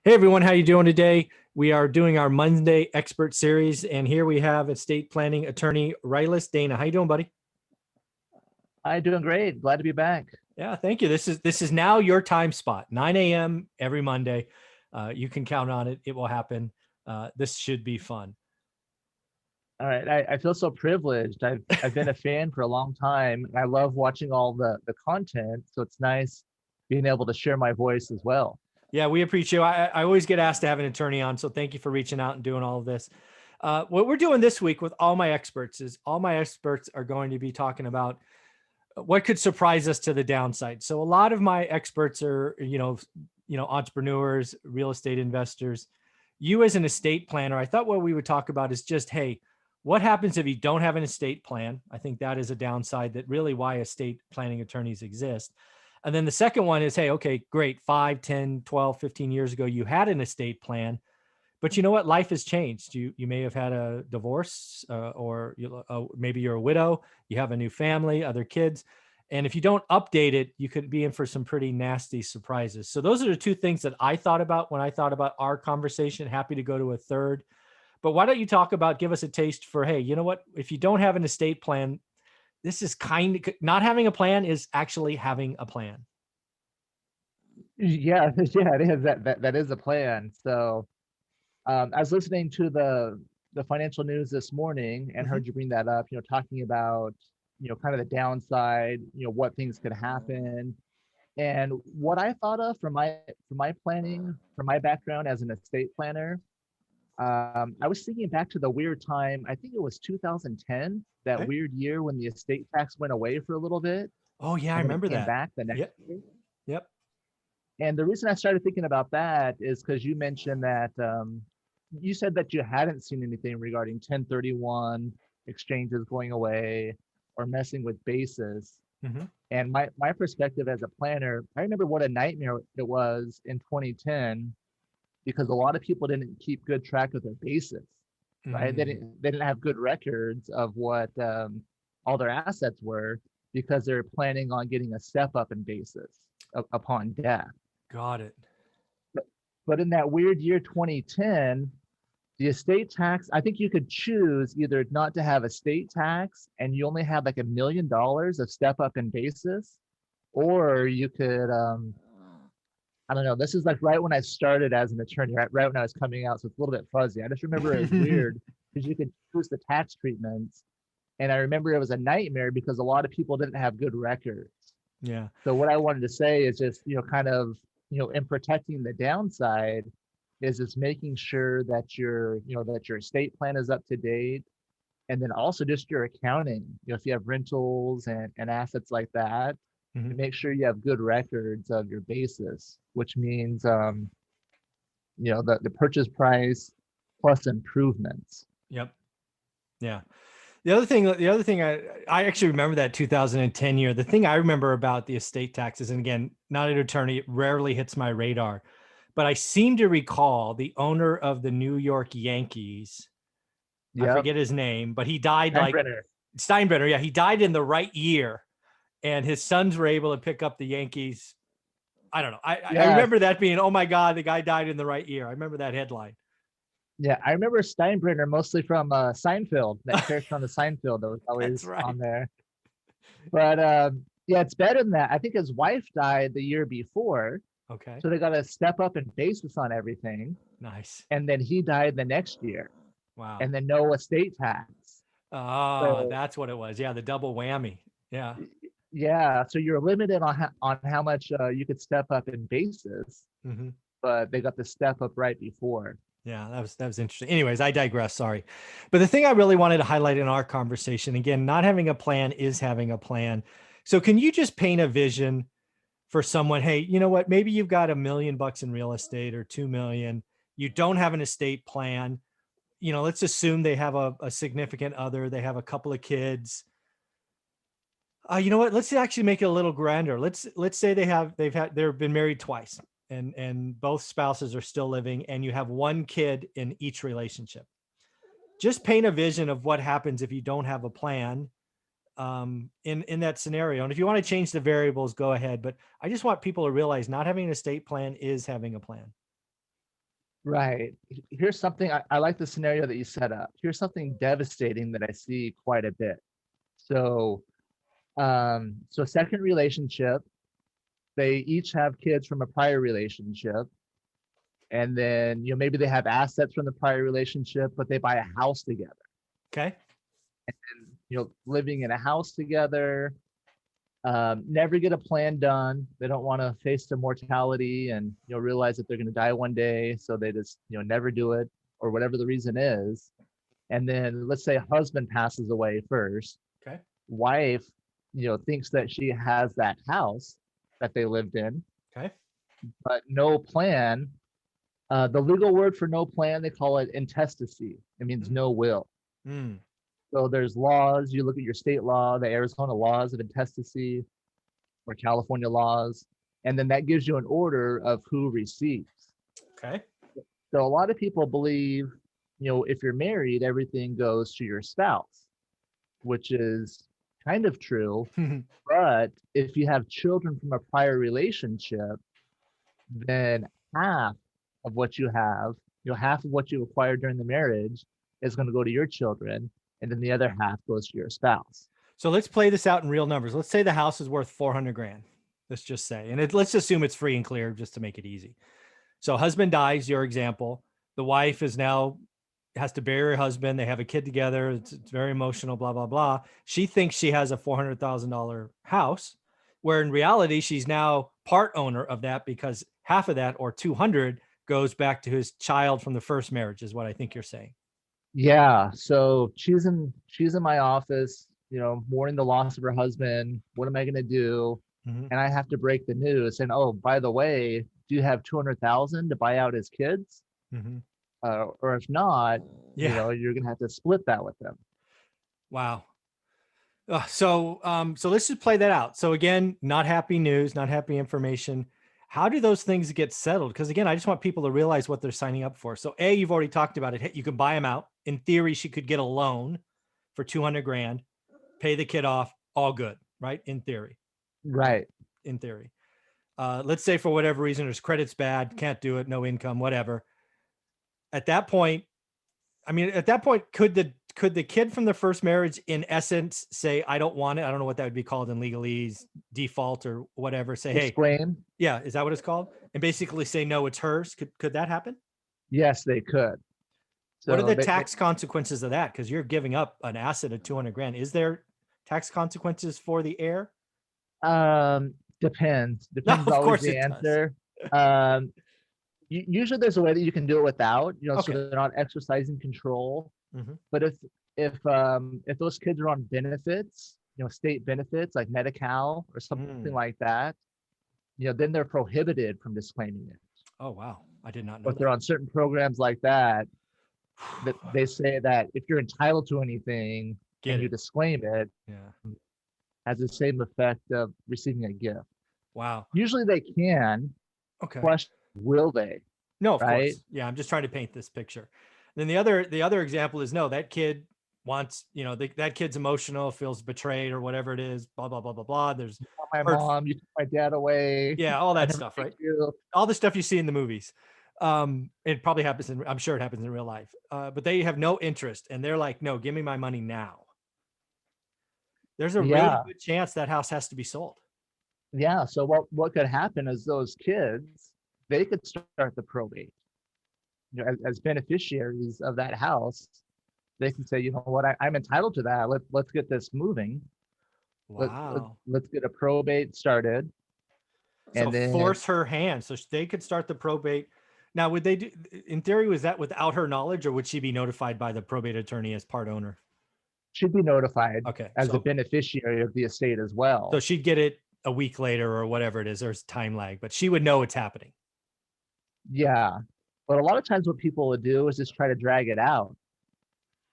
Hey everyone, how you doing today? We are doing our Monday expert series, and here we have estate planning attorney Rylas Dana. How you doing, buddy? Hi, doing great. Glad to be back. Yeah, thank you. This is now your time spot, 9 a.m. every Monday. You can count on it; it will happen. This should be fun. All right. I feel so privileged. I've been a fan for a long time. I love watching all the content. So it's nice being able to share my voice as well. Yeah, we appreciate. I always get asked to have an attorney on, so thank you for reaching out and doing all of this. What we're doing this week with all my experts is all my experts are going to be talking about what could surprise us to the downside. So a lot of my experts are, entrepreneurs, real estate investors. You as an estate planner, I thought what we would talk about is just, hey, what happens if you don't have an estate plan? I think that is a downside that really why estate planning attorneys exist. And then the second one is, hey, okay, great. 5, 10, 12, 15 years ago, you had an estate plan, but you know what? Life has changed. You may have had a divorce, or maybe you're a widow. You have a new family, other kids, and if you don't update it, you could be in for some pretty nasty surprises. So those are the two things that I thought about when I thought about our conversation. Happy to go to a third, but why don't you talk about, give us a taste for, hey, you know what? If you don't have an estate plan, this is kind of not having a plan is actually having a plan. Yeah, yeah, it is. That is a plan. So I was listening to the financial news this morning and Mhm. heard you bring that up, talking about, kind of the downside, what things could happen. And what I thought of for my planning, for my background as an estate planner, I was thinking back to the weird time. I think it was 2010, that Okay. weird year when the estate tax went away for a little bit, Oh yeah, I and then it remember came that. back the next Yep. year. Yep. And the reason I started thinking about that is because you mentioned that you said that you hadn't seen anything regarding 1031 exchanges going away or messing with basis. Hmm. And my perspective as a planner, I remember what a nightmare it was in 2010 because a lot of people didn't keep good track of their basis, right? They Mm. didn't have good records of what all their assets were because they're planning on getting a step up in basis upon death. Got it. But in that weird year 2010, the estate tax, I think you could choose either not to have estate tax and you only have like $1 million of step up in basis, or you could I don't know. This is like right when I started as an attorney, right when I was coming out. So it's a little bit fuzzy. I just remember it was weird because you could choose the tax treatments. And I remember it was a nightmare because a lot of people didn't have good records. Yeah. So what I wanted to say is just, kind of, in protecting the downside is just making sure that your estate plan is up to date. And then also just your accounting, if you have rentals and assets like that, Hmm. to make sure you have good records of your basis, which means the purchase price plus improvements. Yep. Yeah. The other thing, I actually remember that 2010 year. The thing I remember about the estate taxes, and again, not an attorney, it rarely hits my radar, but I seem to recall the owner of the New York Yankees. I Yep. forget his name, but he died like Steinbrenner. Steinbrenner. Yeah, he died in the right year, and his sons were able to pick up the Yankees. I don't know. I Yeah. remember that being, oh my God, the guy died in the right year. I remember that headline. Yeah. I remember Steinbrenner mostly from Seinfeld, that character on the Seinfeld that was That's always right. on there. But yeah, it's better than that. I think his wife died the year before. Okay. So they got to step up in basis on everything. Nice. And then he died the next year. Wow. And then no estate tax. Oh, So that's what it was. Yeah, the double whammy. Yeah. yeah, so you're limited on how much you could step up in basis, Hmm. but they got the step up right before. Yeah, that was interesting. Anyways, I digress. Sorry. But the thing I really wanted to highlight in our conversation, again, not having a plan is having a plan. So can you just paint a vision for someone? Hey, you know what? Maybe you've got $1 million in real estate or 2 million. You don't have an estate plan. Let's assume they have a significant other, they have a couple of kids. You know what? Let's actually make it a little grander. Let's say they've been married twice, and both spouses are still living, and you have one kid in each relationship. Just paint a vision of what happens if you don't have a plan, in that scenario. And if you want to change the variables, go ahead. But I just want people to realize not having an estate plan is having a plan. Right. Here's something I like the scenario that you set up. Here's something devastating that I see quite a bit. So, so second relationship, they each have kids from a prior relationship. And then, maybe they have assets from the prior relationship, but they buy a house together. Okay. And, living in a house together, never get a plan done. They don't want to face their mortality and realize that they're going to die one day, so they just never do it, or whatever the reason is. And then let's say husband passes away first. Okay. Wife, thinks that she has that house that they lived in. Okay. But no plan. The legal word for no plan, they call it intestacy. It means no will. Mm. So there's laws. You look at your state law, the Arizona laws of intestacy, or California laws, and then that gives you an order of who receives. Okay. So a lot of people believe, if you're married, everything goes to your spouse, which is kind of true. But if you have children from a prior relationship, then half of what you have, half of what you acquired during the marriage is going to go to your children, and then the other half goes to your spouse. So let's play this out in real numbers. Let's say the house is worth 400 grand. Let's just say, and let's assume it's free and clear just to make it easy. So husband dies, your example. The wife is now has to bury her husband. They have a kid together. It's very emotional, blah, blah, blah. She thinks she has a $400,000 house, where in reality, she's now part owner of that, because half of that, or 200, goes back to his child from the first marriage, is what I think you're saying. Yeah. So she's in my office, mourning the loss of her husband. What am I going to do? Mm-hmm. And I have to break the news. And, oh, by the way, do you have 200,000 to buy out his kids? Mm-hmm. Or if not, you're going to have to split that with them. Wow. So let's just play that out. So again, not happy news, not happy information. How do those things get settled? Because again, I just want people to realize what they're signing up for. So A, you've already talked about it. You can buy them out. In theory, she could get a loan for 200 grand, pay the kid off, all good, right? In theory. Right. In theory. Let's say for whatever reason, her credit's bad, can't do it, no income, whatever. At that point, could the kid from the first marriage, in essence, say, I don't want it? I don't know what that would be called in legalese, default or whatever. Say, Disclaim. Hey, yeah, is that what it's called? And basically say, no, it's hers. Could that happen? Yes, they could. So what are the tax consequences of that? Because you're giving up an asset of 200 grand. Is there tax consequences for the heir? Depends. No, Depends of always course the it answer. Usually there's a way that you can do it without, Okay. so they're not exercising control. Mhm. But if those kids are on benefits, state benefits like Medi-Cal or something like that, then they're prohibited from disclaiming it. Oh, wow. I did not know But that. they're on certain programs like that they say that if you're entitled to anything and you disclaim it, Yeah. has the same effect of receiving a gift. Wow. Usually they can. Okay. Question, will they? No, of Right? course. Yeah, I'm just trying to paint this picture. Then the other example is, no, that kid wants, that kid's emotional, feels betrayed or whatever it is, blah, blah, blah, blah, blah. There's my mom, you took my dad away. Yeah, all that stuff, right? All the stuff you see in the movies. It probably happens I'm sure it happens in real life. But they have no interest, and they're like, no, give me my money now. There's a really good chance that house has to be sold. Yeah. So what could happen is those kids, they could start the probate. As beneficiaries of that house, they can say, you know what, I'm entitled to that. Let's get this moving. Wow. Let's get a probate started. So and then force her hand. So they could start the probate. Now, would they do, in theory, was that without her knowledge, or would she be notified by the probate attorney as part owner? She'd be notified as so, a beneficiary of the estate as well. So she'd get it a week later or whatever it is. There's time lag, but she would know it's happening. Yeah. But a lot of times what people would do is just try to drag it out.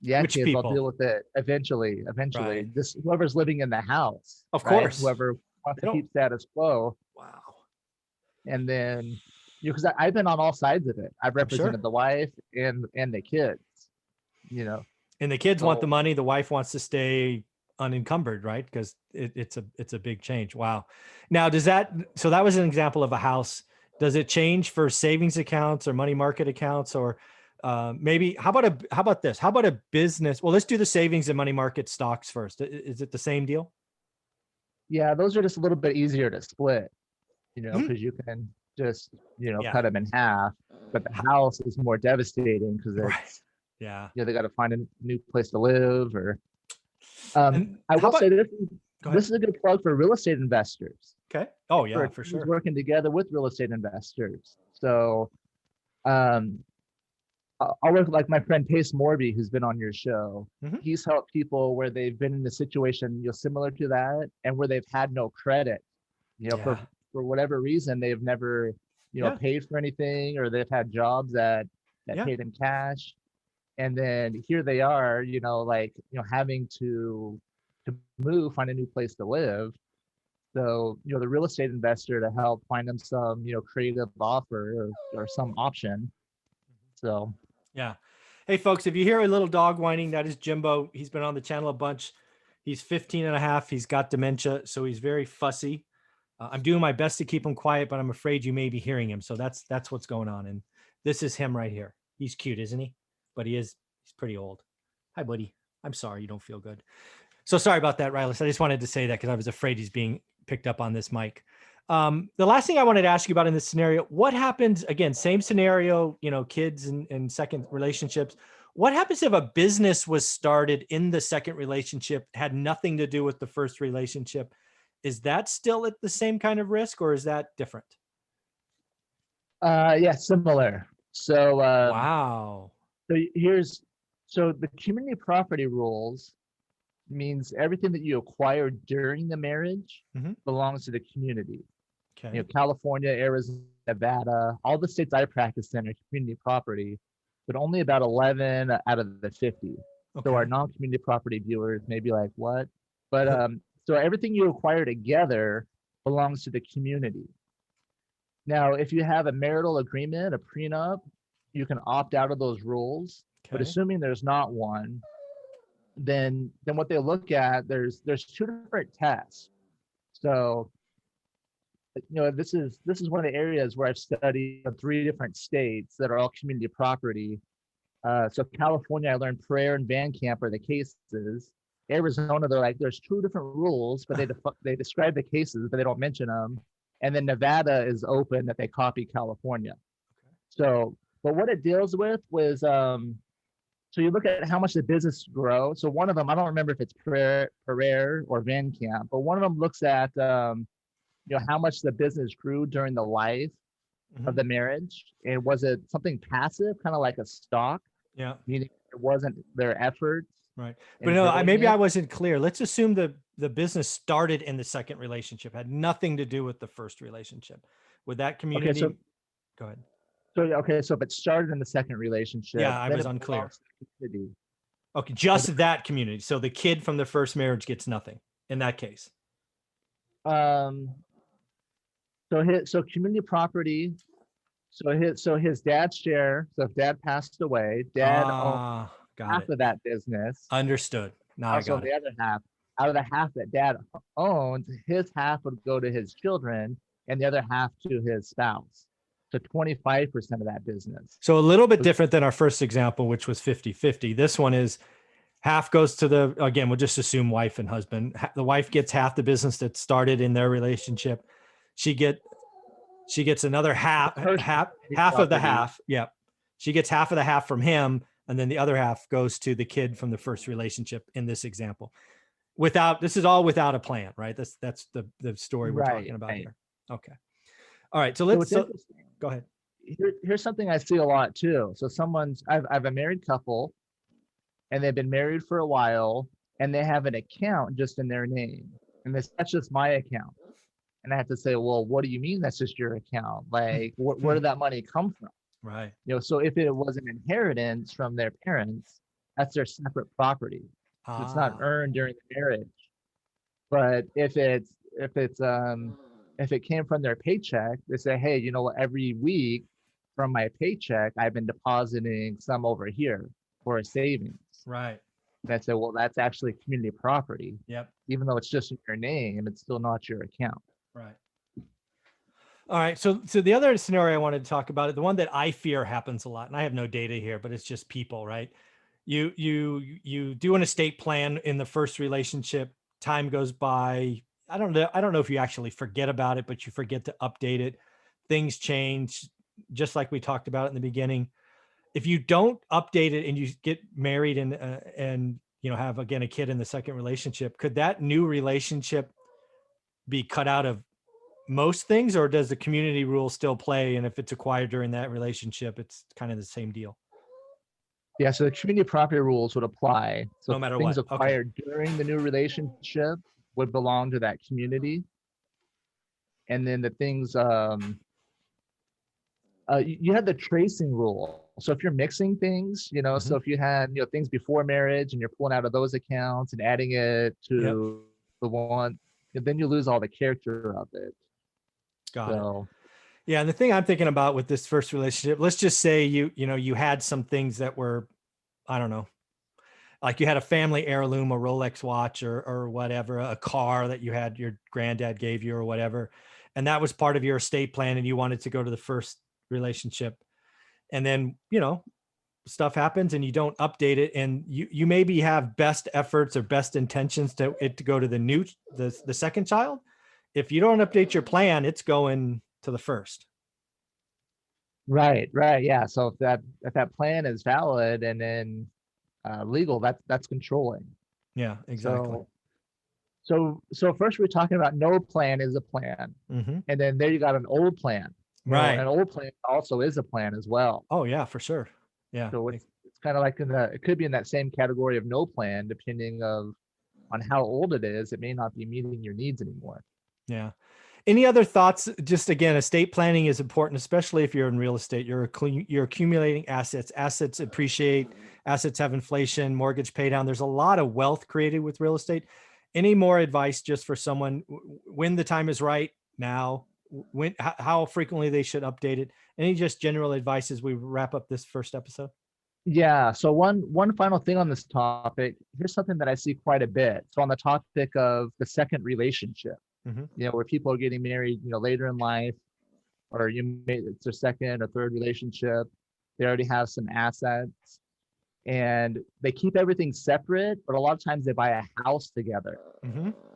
Yeah, Which kids, people? I'll deal with it eventually. Right. Just whoever's living in the house. Of course. Whoever wants to keep status quo. Wow. And then, because I've been on all sides of it. I've represented the wife and the kids, And the kids want the money. The wife wants to stay unencumbered, right? Because it's a big change. Wow. Now, so that was an example of a house Does it change for savings accounts or money market accounts, or maybe how about this? How about a business? Well, let's do the savings and money market stocks first. Is it the same deal? Yeah, those are just a little bit easier to split, Mhm. because you can just, Yeah. cut them in half. But the house is more devastating because Right. it's, Yeah. they got to find a new place to live. Or And I how will about, say this, go ahead. this is a good plug for real estate investors. Okay. Oh For yeah, for attorneys sure. working together with real estate investors. So um, I'll work like my friend Pace Morby, who's been on your show. Mhm. He's helped people where they've been in a situation, similar to that, and where they've had no credit, for Yeah. whatever reason, they've never, Yeah. paid for anything, or they've had jobs that Yeah. paid in cash, and then here they are, like, having to move, find a new place to live. So, the real estate investor to help find them some, creative offer, or some option. So, Yeah. Hey folks, if you hear a little dog whining, that is Jimbo. He's been on the channel a bunch. He's 15 and a half. He's got dementia, so he's very fussy. I'm doing my best to keep him quiet, but I'm afraid you may be hearing him. So that's what's going on. And this is him right here. He's cute, isn't he? But he's pretty old. Hi, buddy. I'm sorry you don't feel good. So sorry about that, Rylas. I just wanted to say that because I was afraid he's being picked up on this mic. The last thing I wanted to ask you about in this scenario, what happens, again, same scenario, kids and second relationships. What happens if a business was started in the second relationship, had nothing to do with the first relationship? Is that still at the same kind of risk, or is that different? yeah, similar. So, Wow. so the community property rules means everything that you acquire during the marriage Mhm. belongs to the community. Okay. California, Arizona, Nevada, all the states I practice in are community property, but only about 11 out of the 50. So our Okay. non-community property viewers may be like, what? But so everything you acquire together belongs to the community. Now, if you have a marital agreement, a prenup, you can opt out of those rules. But Okay. assuming there's not one, then what they look at, there's two different tests. So, this is one of the areas where I've studied 3 different states that are all community property. So California, I learned prayer and van camp are the cases. Arizona, they're like, there's 2 different rules, but they describe the cases, but they don't mention them. And then Nevada is open that they copy California. So, but what it deals with was, so you look at how much the business grow. So one of them, I don't remember if it's prayer or van camp, but one of them looks at, how much the business grew during the life of Mhm. the marriage, and was it something passive, kind of like a stock, Yeah. meaning it wasn't their efforts Right. But in no, growing maybe I it. wasn't clear. Let's assume the business started in the second relationship, had nothing to do with the first relationship. Would that Okay, community, so go ahead. so if it started in the second relationship, Yeah, I then was it unclear. belongs to the community. Okay, But just that community. So the kid from the first marriage gets nothing in that case. so community property. So his dad's share. So if dad passed away, dad owned Ah, got half it. of that business. Understood. Now I Also, got it. the other half, out of the half that dad owns, his half would go to his children, and the other half to his spouse. So 25% of that business. So a little bit different than our first example, which was 50-50. This one is half goes to the, again, we'll just assume wife and husband. The wife gets half the business that started in their relationship. She get she gets another half Her half of the property. half. Yep. She gets half of the half from him, and then the other half goes to the kid from the first relationship in this example. This is all without a plan, right? That's the story we're Right, talking about right. here. Okay. All right. So So it's interesting. go ahead. Here's something I see a lot too. So I've a married couple, and they've been married for a while, and they have an account just in their name, and that's just my account. And I have to say, well, what do you mean that's just your account? Like, where did that money come from? Right. So if it was an inheritance from their parents, that's their separate property. So it's not Ah, earned during the marriage. But if it came from their paycheck, they say, hey, every week from my paycheck, I've been depositing some over here for a savings. right. And I say, well, that's actually community property. Yep. Even though it's just in your name, it's still not your account. Right. All right. So the other scenario I wanted to talk about, the one that I fear happens a lot, and I have no data here, but it's just people, right? You do an estate plan in the first relationship. Time goes by. I don't know. I don't know if you actually forget about it, but you forget to update it. Things change, just like we talked about in the beginning. If you don't update it and you get married and have again a kid in the second relationship, could that new relationship be cut out of most things, or does the community rule still play? And if it's acquired during that relationship, it's kind of the same deal, Yeah, so the community property rules would apply. So no matter things what. Okay. acquired during the new relationship would belong to that community. And then the things, you had the tracing rule. So if you're mixing things, so if you had, things before marriage and you're pulling out of those accounts and adding it Yep. to the one, then you lose all the character of it. Got it. So Yeah. And the thing I'm thinking about with this first relationship, let's just say you had some things that were, I don't know, like you had a family heirloom, a Rolex watch or whatever, a car that you had, your granddad gave you or whatever. And that was part of your estate plan and you wanted to go to the first relationship. And then, stuff happens and you don't update it. And you maybe have best efforts or best intentions to go to the second child. If you don't update your plan, it's going to the first. right, yeah. So if that plan is valid and then legal, that's controlling. Yeah, exactly. So first we're talking about no plan is a plan, and then there you got an old plan. Right. An old plan also is a plan as well. Oh yeah, for sure. Yeah. So it's kind of like it could be in that same category of no plan, depending on how old it is. It may not be meeting your needs anymore. Yeah. Any other thoughts? Just again, estate planning is important, especially if you're in real estate. You're accumulating assets. Assets appreciate. Assets have inflation. Mortgage pay down. There's a lot of wealth created with real estate. Any more advice just for someone when the time is right now? How frequently they should update it? Any just general advice as we wrap up this first episode? Yeah. So one final thing on this topic. Here's something that I see quite a bit. So on the topic of the second relationship, where people are getting married, later in life, or it's their second or third relationship. They already have some assets, and they keep everything separate. But a lot of times they buy a house together.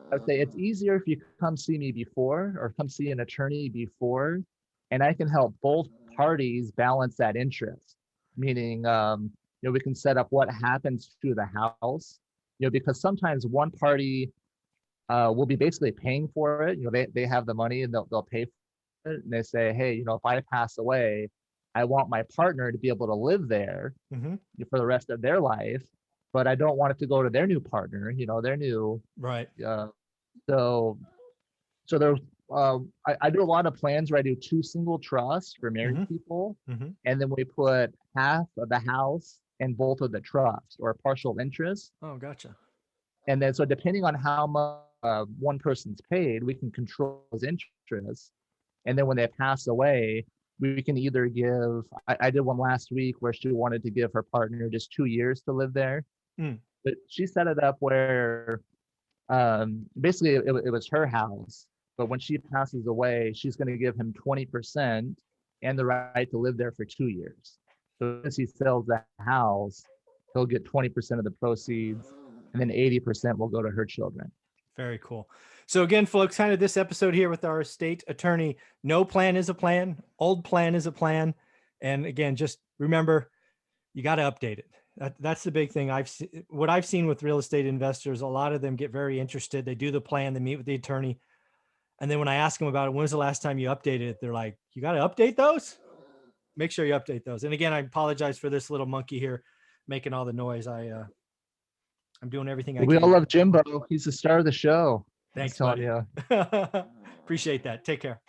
I'd say it's easier if you come see me before, or come see an attorney before, and I can help both parties balance that interest. Meaning, we can set up what happens to the house, because sometimes one party will be basically paying for it. They have the money and they'll pay for it, and they say, hey, if I pass away, I want my partner to be able to live there for the rest of their life, but I don't want it to go to their new partner, their new right. So there's I do a lot of plans where I do 2 single trusts for married people, and then we put half of the house in both of the trusts, or partial interest. Oh, gotcha. And then so depending on how much one person's paid, we can control his interest. And then when they pass away, we can either give, I did one last week where she wanted to give her partner just 2 years to live there. But she set it up where basically it was her house. But when she passes away, she's going to give him 20% and the right to live there for 2 years. So once he sells the house, he'll get 20% of the proceeds, and then 80% will go to her children. Very cool. So again, folks, kind of this episode here with our estate attorney, no plan is a plan. Old plan is a plan. And again, just remember, you got to update it. That's the big thing. What I've seen with real estate investors, a lot of them get very interested. They do the plan, they meet with the attorney. And then when I ask them about it, when's the last time you updated it? They're like, you got to update those? Make sure you update those. And again, I apologize for this little monkey here making all the noise. I'm doing everything I can. We all love Jimbo. He's the star of the show. Thanks, buddy. You. Appreciate that. Take care.